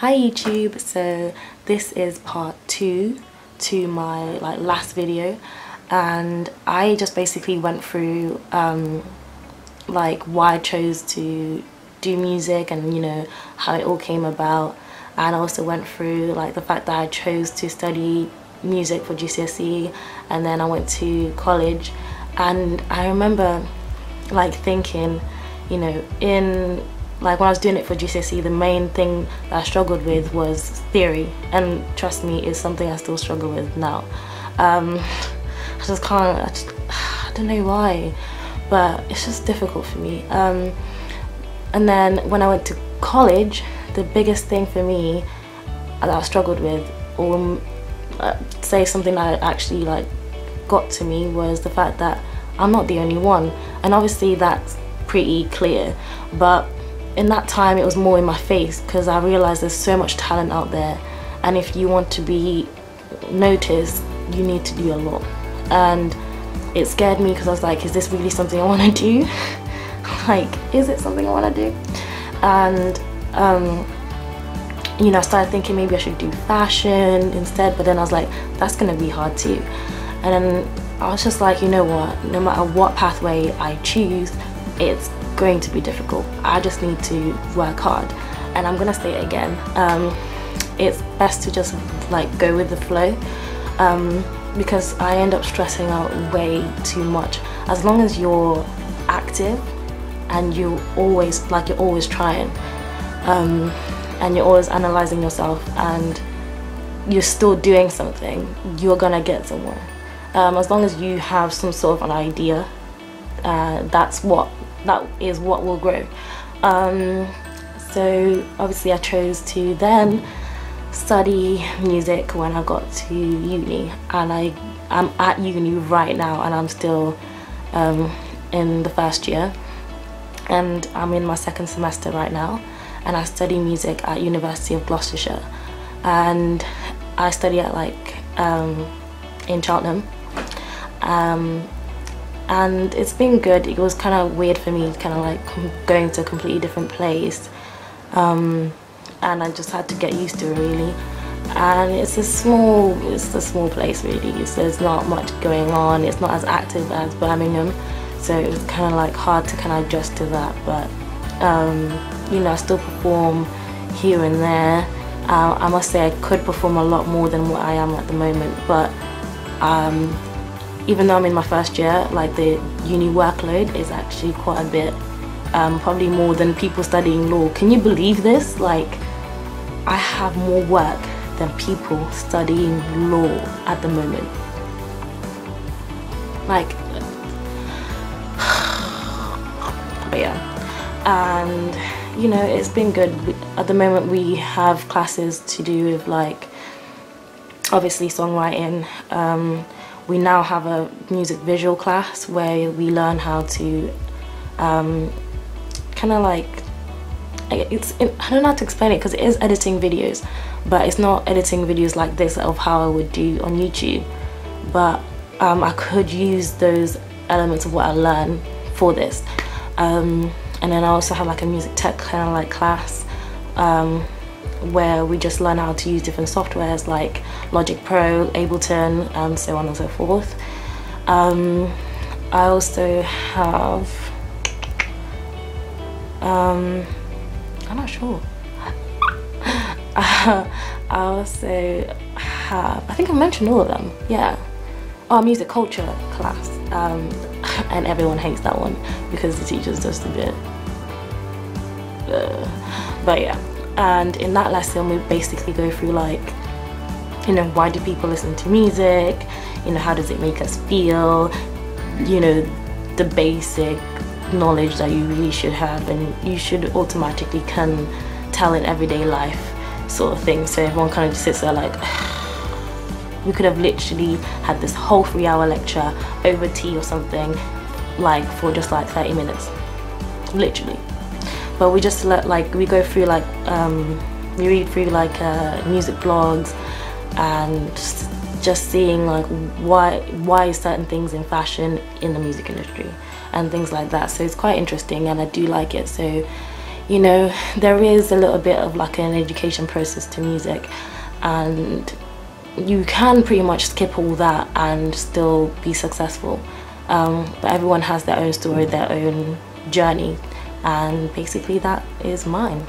Hi YouTube, so this is part 2 to my last video, and I just basically went through why I chose to do music and how it all came about, and I also went through the fact that I chose to study music for GCSE and then I went to college. And I remember thinking, when I was doing it for GCSE, the main thing that I struggled with was theory, and trust me, it's something I still struggle with now. I just can't, I don't know why, but it's just difficult for me. And then when I went to college, the biggest thing for me that I struggled with, or say something that actually got to me, was the fact that I'm not the only one. And obviously that's pretty clear, but in that time it was more in my face, because I realized there's so much talent out there, and if you want to be noticed, you need to do a lot. And it scared me, because I was like, is this really something I want to do? Is it something I want to do? And I started thinking maybe I should do fashion instead, but then I was like, that's gonna be hard too. And then I was just like, you know what, no matter what pathway I choose, it's going to be difficult. I just need to work hard. And I'm gonna say it again, it's best to just go with the flow, because I end up stressing out way too much. As long as you're active and you're always trying, and you're always analyzing yourself, and you're still doing something, you're gonna get somewhere. As long as you have some sort of an idea, that is what will grow. So obviously I chose to then study music when I got to uni, and I'm at uni right now, and I'm still in the first year, and I'm in my second semester right now, and I study music at University of Gloucestershire, and I study at in Cheltenham. And it's been good. It was kind of weird for me, going to a completely different place, and I just had to get used to it really. And it's a small place really, so there's not much going on. It's not as active as Birmingham, so it was kind of hard to adjust to that. But I still perform here and there. I must say I could perform a lot more than what I am at the moment, but even though I'm in my first year, the uni workload is actually quite a bit, probably more than people studying law. Can you believe this? I have more work than people studying law at the moment. But yeah, and it's been good. At the moment we have classes to do with obviously songwriting. We now have a music visual class where we learn how to I don't know how to explain it, because it is editing videos, but it's not editing videos like this of how I would do on YouTube. But I could use those elements of what I learn for this. And then I also have a music tech class, where we just learn how to use different softwares like Logic Pro, Ableton, and so on and so forth. I also have, I'm not sure. I also have, I think I mentioned all of them, yeah. Oh, music culture class, and everyone hates that one because the teacher's just a bit, but yeah. And in that lesson we basically go through why do people listen to music, how does it make us feel, the basic knowledge that you really should have, and you should automatically can tell in everyday life sort of thing. So everyone kind of just sits there we could have literally had this whole 3-hour lecture over tea or something, for just 30 minutes, literally. But we just we go through we read through music blogs, and just seeing why certain things in fashion in the music industry and things like that. So it's quite interesting, and I do like it. So you know, there is a little bit of like an education process to music, and you can pretty much skip all that and still be successful. But everyone has their own story, their own journey, and basically that is mine.